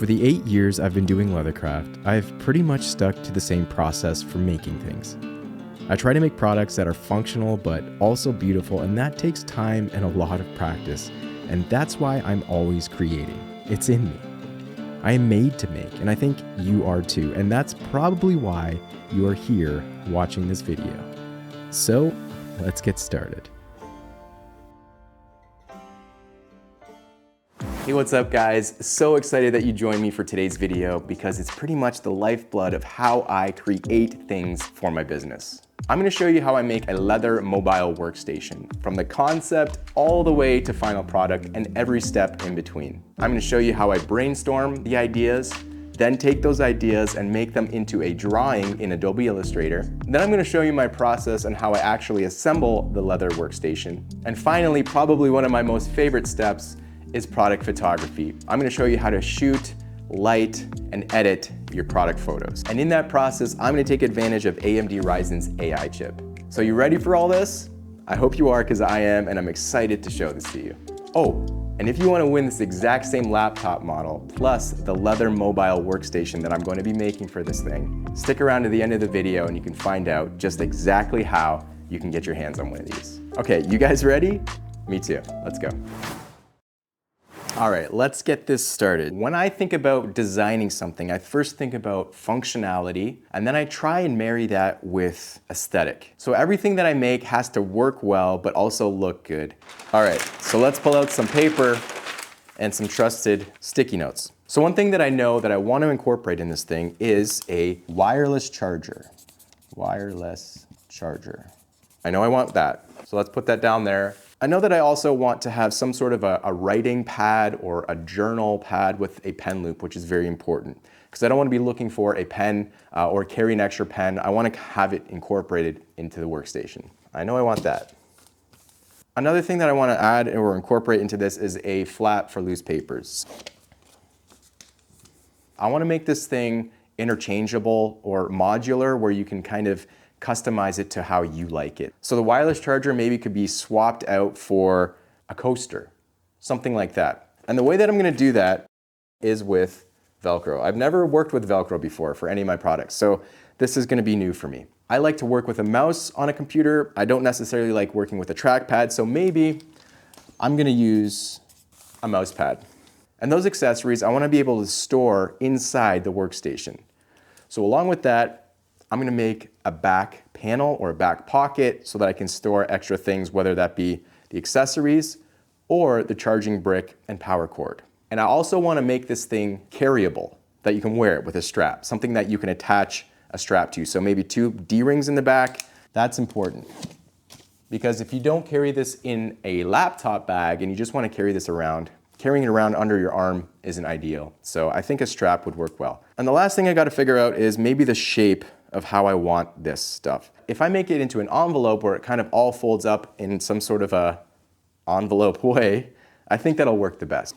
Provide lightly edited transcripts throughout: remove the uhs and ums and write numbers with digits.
For the 8 years I've been doing leathercraft, I've pretty much stuck to the same process for making things. I try to make products that are functional but also beautiful, and that takes time and a lot of practice, and that's why I'm always creating. It's in me. I am made to make, and I think you are too, and that's probably why you are here watching this video. So, let's get started. Hey, what's up guys? So excited that you joined me for today's video because it's pretty much the lifeblood of how I create things for my business. I'm gonna show you how I make a leather mobile workstation, from the concept all the way to final product and every step in between. I'm gonna show you how I brainstorm the ideas, then take those ideas and make them into a drawing in Adobe Illustrator. Then I'm gonna show you my process and how I actually assemble the leather workstation. And finally, probably one of my most favorite steps is product photography. I'm gonna show you how to shoot, light, and edit your product photos. And in that process, I'm gonna take advantage of AMD Ryzen's AI chip. So you ready for all this? I hope you are, because I am, and I'm excited to show this to you. Oh, and if you wanna win this exact same laptop model, plus the leather mobile workstation that I'm going to be making for this thing, stick around to the end of the video and you can find out just exactly how you can get your hands on one of these. Okay, you guys ready? Me too, let's go. All right, let's get this started. When I think about designing something, I first think about functionality, and then I try and marry that with aesthetic. So everything that I make has to work well, but also look good. All right, so let's pull out some paper and some trusted sticky notes. So one thing that I know that I want to incorporate in this thing is a wireless charger. Wireless charger. I know I want that, so let's put that down there. I know that I also want to have some sort of a writing pad or a journal pad with a pen loop, which is very important, because I don't want to be looking for a pen or carry an extra pen. I want to have it incorporated into the workstation. I know I want that. Another thing that I want to add or incorporate into this is a flap for loose papers. I want to make this thing interchangeable or modular, where you can kind of customize it to how you like it. So the wireless charger maybe could be swapped out for a coaster, something like that. And the way that I'm gonna do that is with Velcro. I've never worked with Velcro before for any of my products, so this is gonna be new for me. I like to work with a mouse on a computer. I don't necessarily like working with a trackpad, so maybe I'm gonna use a mouse pad. And those accessories, I wanna be able to store inside the workstation. So along with that, I'm gonna make a back panel or a back pocket so that I can store extra things, whether that be the accessories or the charging brick and power cord. And I also wanna make this thing carryable, that you can wear it with a strap, something that you can attach a strap to. So maybe 2 D-rings in the back. That's important, because if you don't carry this in a laptop bag and you just wanna carry this around, carrying it around under your arm isn't ideal. So I think a strap would work well. And the last thing I gotta figure out is maybe the shape of how I want this stuff. If I make it into an envelope where it kind of all folds up in some sort of a envelope way, I think that'll work the best.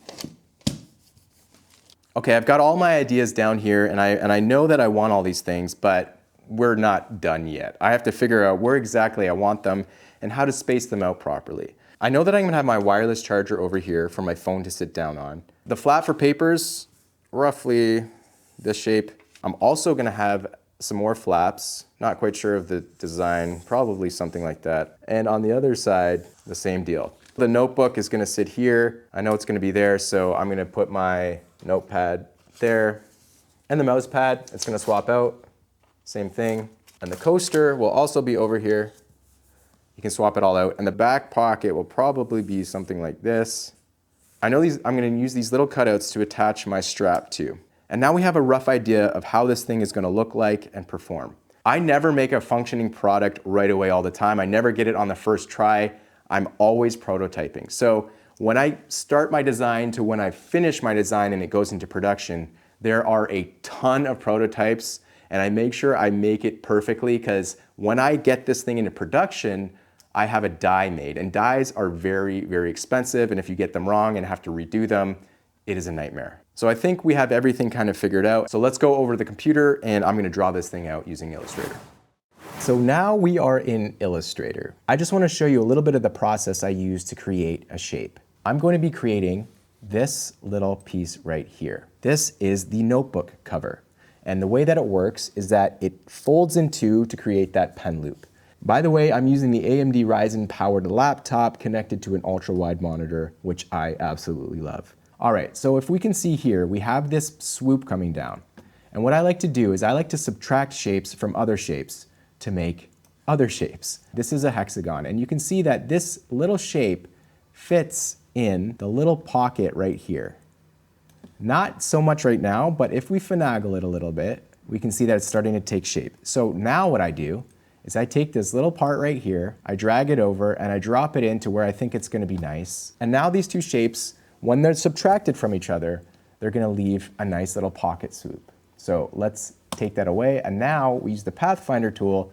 Okay, I've got all my ideas down here, and I know that I want all these things, but we're not done yet. I have to figure out where exactly I want them and how to space them out properly. I know that I'm gonna have my wireless charger over here for my phone to sit down on. The flap for papers, roughly this shape. I'm also gonna have some more flaps, not quite sure of the design, probably something like that. And on the other side, the same deal. The notebook is gonna sit here. I know it's gonna be there, so I'm gonna put my notepad there. And the mouse pad, it's gonna swap out, same thing. And the coaster will also be over here. You can swap it all out. And the back pocket will probably be something like this. I know I'm gonna use these little cutouts to attach my strap to. And now we have a rough idea of how this thing is gonna look like and perform. I never make a functioning product right away all the time. I never get it on the first try. I'm always prototyping. So when I start my design to when I finish my design and it goes into production, there are a ton of prototypes, and I make sure I make it perfectly, because when I get this thing into production, I have a die made, and dies are very, very expensive, and if you get them wrong and have to redo them, it is a nightmare. So I think we have everything kind of figured out. So let's go over to the computer, and I'm gonna draw this thing out using Illustrator. So now we are in Illustrator. I just wanna show you a little bit of the process I use to create a shape. I'm going to be creating this little piece right here. This is the notebook cover. And the way that it works is that it folds in two to create that pen loop. By the way, I'm using the AMD Ryzen powered laptop connected to an ultra-wide monitor, which I absolutely love. All right, so if we can see here, we have this swoop coming down. And what I like to do is I like to subtract shapes from other shapes to make other shapes. This is a hexagon, and you can see that this little shape fits in the little pocket right here. Not so much right now, but if we finagle it a little bit, we can see that it's starting to take shape. So now what I do is I take this little part right here, I drag it over, and I drop it into where I think it's gonna be nice. And now these two shapes, when they're subtracted from each other, they're gonna leave a nice little pocket swoop. So let's take that away, and now we use the Pathfinder tool,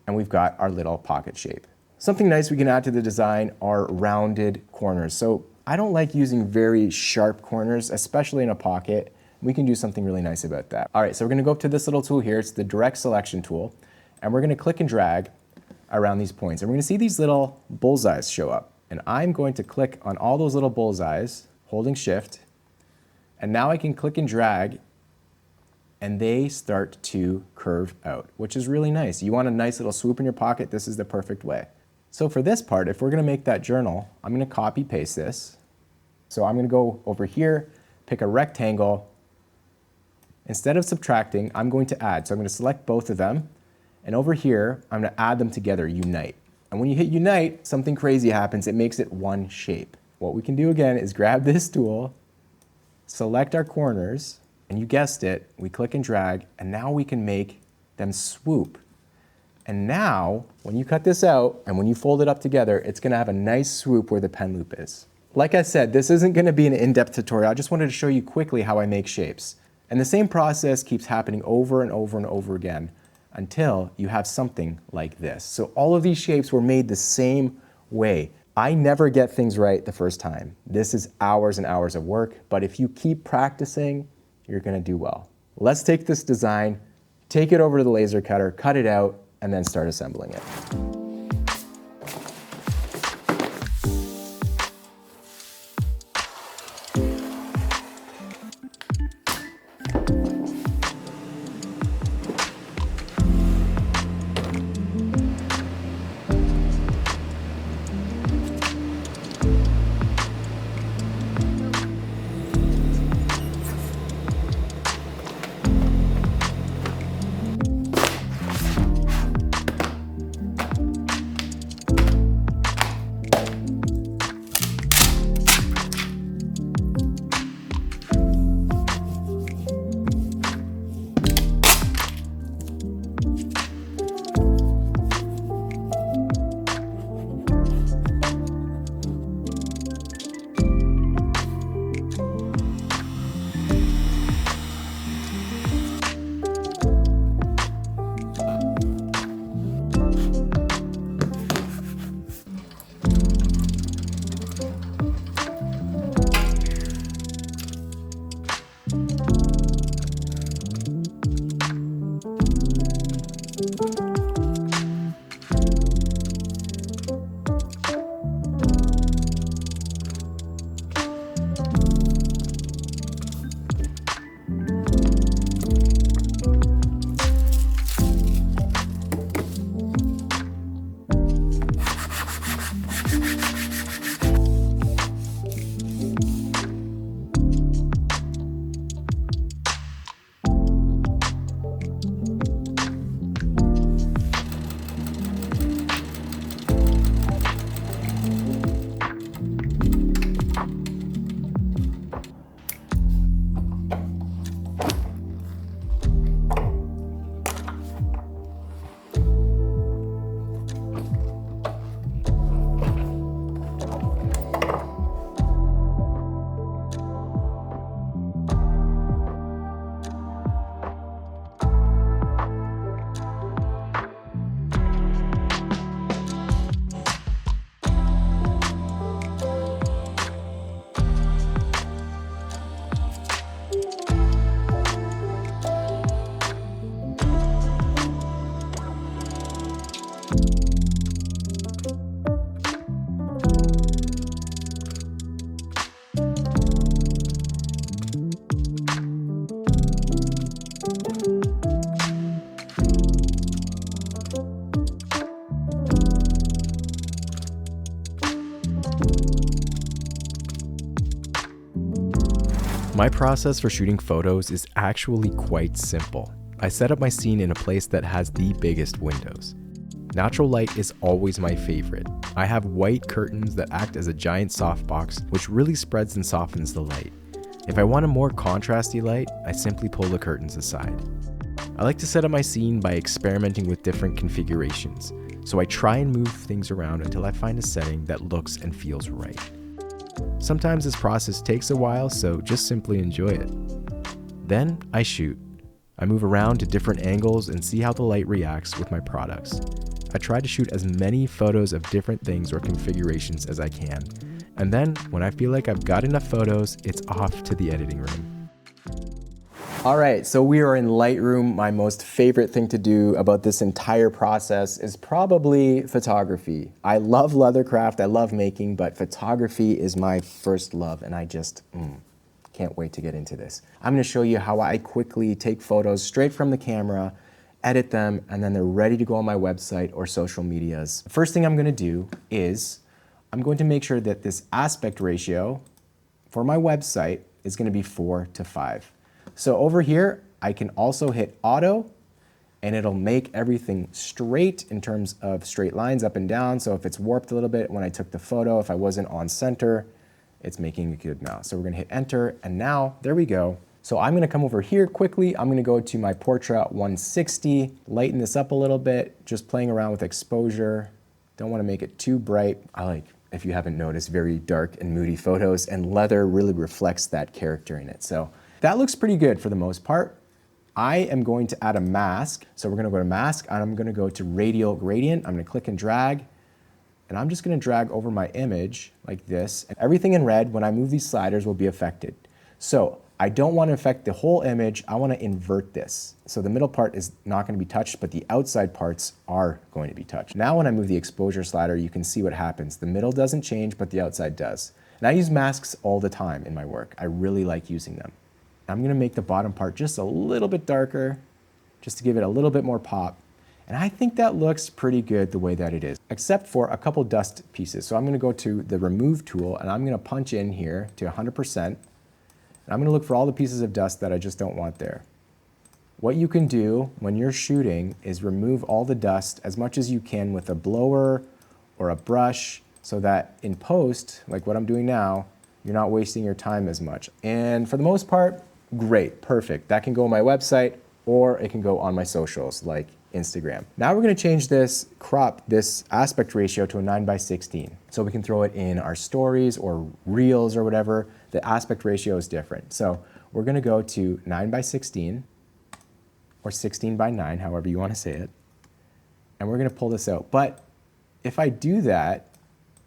and we've got our little pocket shape. Something nice we can add to the design are rounded corners. So I don't like using very sharp corners, especially in a pocket. We can do something really nice about that. All right, so we're gonna go up to this little tool here. It's the direct selection tool. And we're gonna click and drag around these points. And we're gonna see these little bullseyes show up. And I'm going to click on all those little bullseyes, holding shift. And now I can click and drag, and they start to curve out, which is really nice. You want a nice little swoop in your pocket, this is the perfect way. So for this part, if we're gonna make that journal, I'm gonna copy paste this. So I'm gonna go over here, pick a rectangle. Instead of subtracting, I'm going to add. So I'm gonna select both of them. And over here, I'm gonna add them together, unite. And when you hit unite, something crazy happens. It makes it one shape. What we can do again is grab this tool, select our corners, and you guessed it, we click and drag, and now we can make them swoop. And now, when you cut this out, and when you fold it up together, it's gonna have a nice swoop where the pen loop is. Like I said, this isn't gonna be an in-depth tutorial. I just wanted to show you quickly how I make shapes. And the same process keeps happening over and over and over again until you have something like this. So all of these shapes were made the same way. I never get things right the first time. This is hours and hours of work, but if you keep practicing, you're gonna do well. Let's take this design, take it over to the laser cutter, cut it out, and then start assembling it. My process for shooting photos is actually quite simple. I set up my scene in a place that has the biggest windows. Natural light is always my favorite. I have white curtains that act as a giant softbox, which really spreads and softens the light. If I want a more contrasty light, I simply pull the curtains aside. I like to set up my scene by experimenting with different configurations, so I try and move things around until I find a setting that looks and feels right. Sometimes this process takes a while, so just simply enjoy it. Then I shoot. I move around to different angles and see how the light reacts with my products. I try to shoot as many photos of different things or configurations as I can. And then, when I feel like I've got enough photos, it's off to the editing room. All right, so we are in Lightroom. My most favorite thing to do about this entire process is probably photography. I love leathercraft, I love making, but photography is my first love, and I just can't wait to get into this. I'm gonna show you how I quickly take photos straight from the camera, edit them, and then they're ready to go on my website or social medias. The first thing I'm gonna do is I'm going to make sure that this aspect ratio for my website is gonna be 4:5. So over here, I can also hit auto and it'll make everything straight in terms of straight lines up and down. So if it's warped a little bit when I took the photo, if I wasn't on center, it's making it good now. So we're gonna hit enter and now, there we go. So I'm gonna come over here quickly. I'm gonna go to my Portrait 160, lighten this up a little bit, just playing around with exposure. Don't wanna make it too bright. I like, if you haven't noticed, very dark and moody photos, and leather really reflects that character in it. So that looks pretty good for the most part. I am going to add a mask. So we're gonna go to mask and I'm gonna go to radial gradient. I'm gonna click and drag, and I'm just gonna drag over my image like this. And everything in red, when I move these sliders, will be affected. So I don't want to affect the whole image, I want to invert this. So the middle part is not going to be touched, but the outside parts are going to be touched. Now when I move the exposure slider, you can see what happens. The middle doesn't change, but the outside does. And I use masks all the time in my work. I really like using them. I'm going to make the bottom part just a little bit darker, just to give it a little bit more pop. And I think that looks pretty good the way that it is, except for a couple dust pieces. So I'm going to go to the remove tool and I'm going to punch in here to 100%. And I'm gonna look for all the pieces of dust that I just don't want there. What you can do when you're shooting is remove all the dust as much as you can with a blower or a brush so that in post, like what I'm doing now, you're not wasting your time as much. And for the most part, great, perfect. That can go on my website or it can go on my socials like Instagram. Now we're gonna change this, crop this aspect ratio to a 9:16. So we can throw it in our stories or reels or whatever. The aspect ratio is different. So we're gonna go to 9:16 or 16:9, however you wanna say it. And we're gonna pull this out. But if I do that,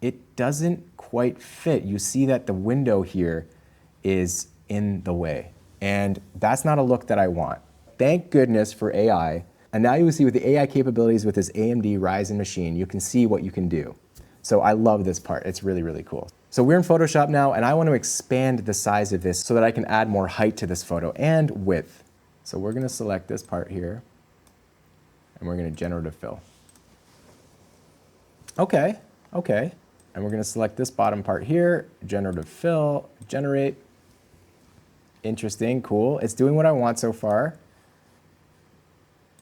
it doesn't quite fit. You see that the window here is in the way. And that's not a look that I want. Thank goodness for AI. And now you will see with the AI capabilities with this AMD Ryzen machine, you can see what you can do. So I love this part. It's really, really cool. So we're in Photoshop now, and I want to expand the size of this so that I can add more height to this photo and width. So we're going to select this part here, and we're going to generative fill. Okay. And we're going to select this bottom part here, generative fill, generate. Interesting, cool. It's doing what I want so far.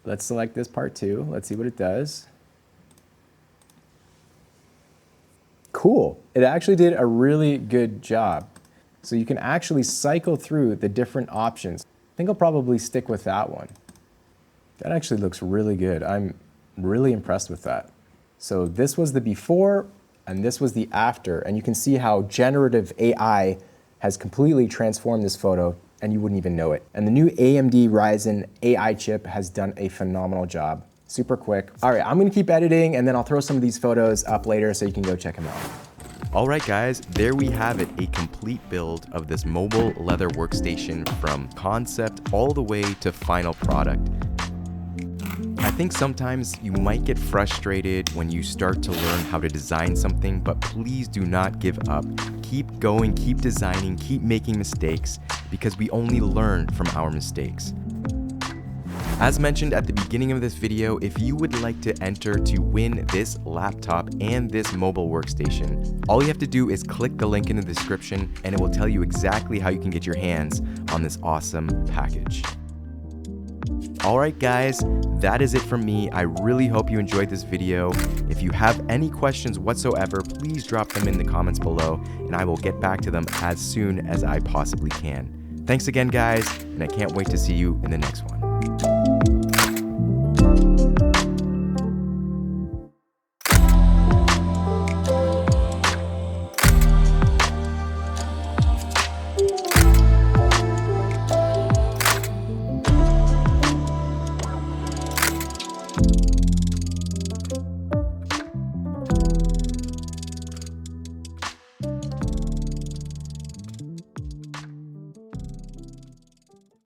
Let's select this part too. Let's see what it does. Cool. It actually did a really good job. So you can actually cycle through the different options. I think I'll probably stick with that one. That actually looks really good. I'm really impressed with that. So this was the before and this was the after. And you can see how generative AI has completely transformed this photo and you wouldn't even know it. And the new AMD Ryzen AI chip has done a phenomenal job. Super quick. All right, I'm gonna keep editing and then I'll throw some of these photos up later so you can go check them out. All right, guys, there we have it, a complete build of this mobile leather workstation from concept all the way to final product. I think sometimes you might get frustrated when you start to learn how to design something, but please do not give up. Keep going, keep designing, keep making mistakes, because we only learn from our mistakes. As mentioned at the beginning of this video, if you would like to enter to win this laptop and this mobile workstation, all you have to do is click the link in the description and it will tell you exactly how you can get your hands on this awesome package. Alright guys, that is it from me. I really hope you enjoyed this video. If you have any questions whatsoever, please drop them in the comments below and I will get back to them as soon as I possibly can. Thanks again guys, and I can't wait to see you in the next one.